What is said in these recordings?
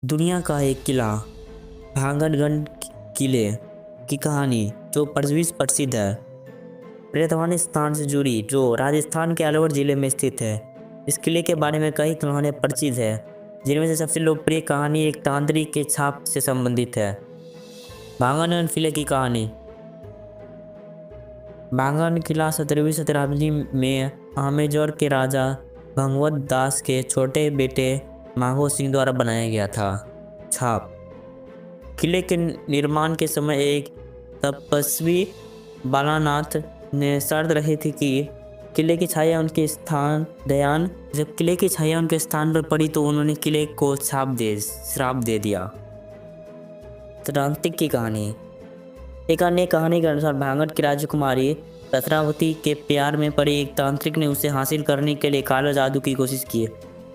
दुनिया का एक किला भांगरगढ़ किले की कहानी जो प्रसिद्ध है। प्रेतवानी स्थान से जुड़ी जो राजस्थान के अलवर जिले में स्थित है। इस किले के बारे में कई कहानियां प्रसिद्ध है, जिनमें से सबसे लोकप्रिय कहानी एक तांत्रिक के छाप से संबंधित है। भांगरगढ़ किले की कहानी। भांगरगढ़ किला 17वीं शताब्दी में अमेजोर के राजा भगवत दास के छोटे बेटे मांगो सिंह द्वारा बनाया गया था। छाप। किले के निर्माण के समय एक तपस्वी बालानाथ ने शर्त रखी थी कि किले की छाया उनके स्थान दयान जब किले की छाया उनके स्थान पर पड़ी तो उन्होंने किले को श्राप दे दिया। तांत्रिक की कहानी। एक अन्य कहानी के अनुसार भांगड़ की राजकुमारी रत्नावती के प्यार में पड़े एक तांत्रिक ने उसे हासिल करने के लिए काला जादू की कोशिश की।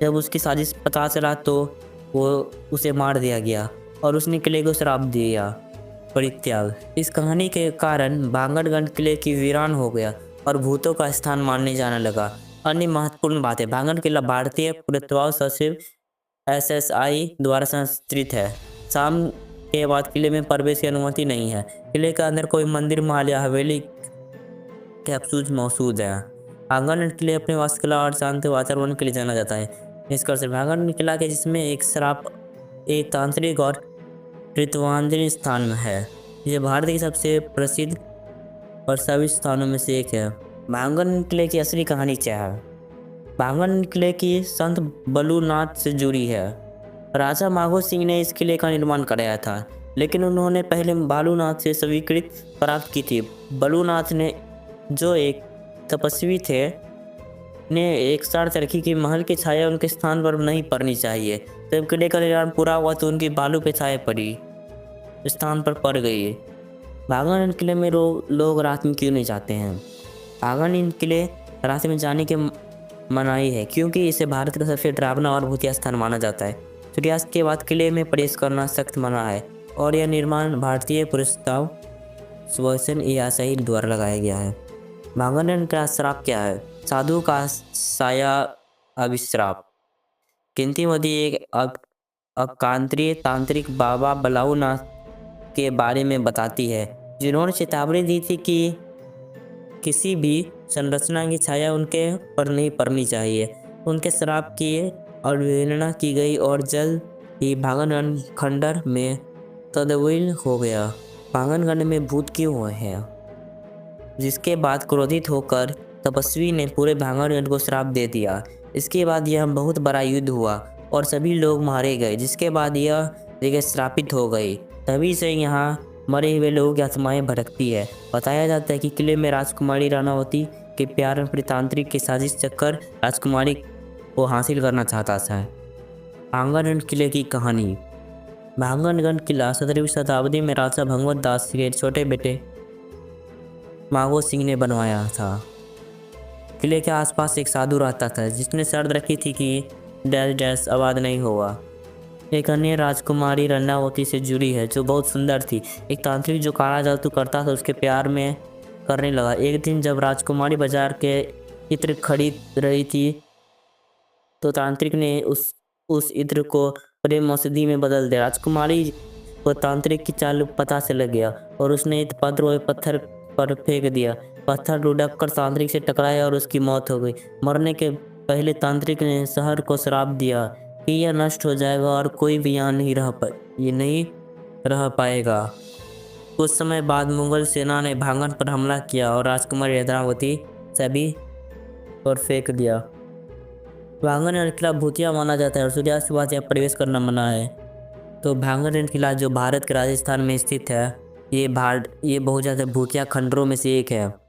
जब उसकी साजिश पता चला तो वो उसे मार दिया गया और उसने किले को श्राप दिया। परित्याग। इस कहानी के कारण भांगरगढ़ किले की वीरान हो गया और भूतों का स्थान मानने जाने लगा। अन्य महत्वपूर्ण बातें। भांगरगढ़ किला भारतीय पुरातत्व सचिव SSI द्वारा संरक्षित है। शाम के बाद किले में प्रवेश की अनुमति नहीं है। किले के अंदर कोई मंदिर, महल या हवेली कैप्सूल मौजूद है। भांगरगढ़ किले अपने वास्तुकला और शांत वातावरण के लिए जाना जाता है। निष्कर्ष। भांगरगढ़ किला के जिसमें एक श्राप एक तांत्रिक और प्रेतवानी स्थान है। यह भारत के सबसे प्रसिद्ध प्रस्तावित स्थानों में से एक है। भांगरगढ़ किले की असली कहानी क्या है? भांगरगढ़ किले की संत बलूनाथ से जुड़ी है। राजा मांगो सिंह ने इस किले का निर्माण कराया था, लेकिन उन्होंने पहले बालूनाथ से स्वीकृति प्राप्त की थी। बलूनाथ ने, जो एक तपस्वी थे, ने एक शर्त रखी कि महल की छाया उनके स्थान पर नहीं पड़नी चाहिए। जब किले का निर्माण पूरा हुआ तो उनकी बालू पे छाया पड़ी स्थान पर पड़ गई। भांगरगढ़ किले में लोग रात में क्यों नहीं जाते हैं? भांगरगढ़ किले रात में जाने के मनाही है क्योंकि इसे भारत का सबसे डरावना और भूतिया स्थान माना जाता है। सूर्यास्त के बाद किले में प्रवेश करना सख्त मना है और यह निर्माण भारतीय पुरातत्व सर्वेक्षण ESI द्वारा लगाया गया है। भांगरगढ़ का श्राप क्या है? साधु का साया अभिश्राप। कीर्तिमती एक अकांत्रीय तांत्रिक बाबा बलूनाथ के बारे में बताती है, जिन्होंने चेतावनी दी थी कि किसी भी संरचना की छाया उनके पर नहीं पड़नी चाहिए। उनके श्राप की अवहेलना की गई और जल्द ही भांगरगढ़ खंडर में तब्दील हो गया। भांगरगढ़ में भूत क्यों हुए हैं? जिसके बाद क्रोधित होकर तपस्वी ने पूरे भांगरगढ़ को श्राप दे दिया। इसके बाद यह बहुत बड़ा युद्ध हुआ और सभी लोग मारे गए, जिसके बाद यह जगह श्रापित हो गई। तभी से यहाँ मरे हुए लोगों की आत्माएं भटकती है। बताया जाता है कि किले में राजकुमारी रत्नावती के प्यार में तांत्रिक की साजिश चक्कर राजकुमारी को हासिल करना चाहता था। भांगरगढ़ किले की कहानी। भांगरगढ़ किला 17वीं शताब्दी में राजा भगवत दास के छोटे बेटे मांगो सिंह ने बनवाया था। किले के आसपास एक साधु रहता था, जिसने शर्त रखी थी कि डैश आवाज़ नहीं होगा। एक अन्य राजकुमारी रत्नावती से जुड़ी है, जो बहुत सुंदर थी। एक तांत्रिक जो काला जादू करता था उसके प्यार में करने लगा। एक दिन जब राजकुमारी बाजार के इत्र खरीद रही थी तो तांत्रिक ने उस इत्र को प्रेम औषधि में बदल दिया। राजकुमारी को तांत्रिक की चाल पता से लग गया और उसने इस पत्र और पत्थर पर फेंक दिया। पत्थर लुढ़क कर तांत्रिक से टकराया और उसकी मौत हो गई। मरने के पहले तांत्रिक ने शहर को श्राप दिया कि यह नष्ट हो जाएगा और कोई भी यहाँ नहीं रह पाएगा। कुछ समय बाद मुगल सेना ने भांगरगढ़ पर हमला किया और राजकुमारी रत्नावती सभी पर फेंक दिया। भांगरगढ़ किला भूतिया माना जाता है और सूर्यास्त के बाद यहाँ प्रवेश करना मना है। तो भांगरगढ़ किला जो भारत के राजस्थान में स्थित है, ये बहुत ज़्यादा भूतिया खंडरों में से एक है।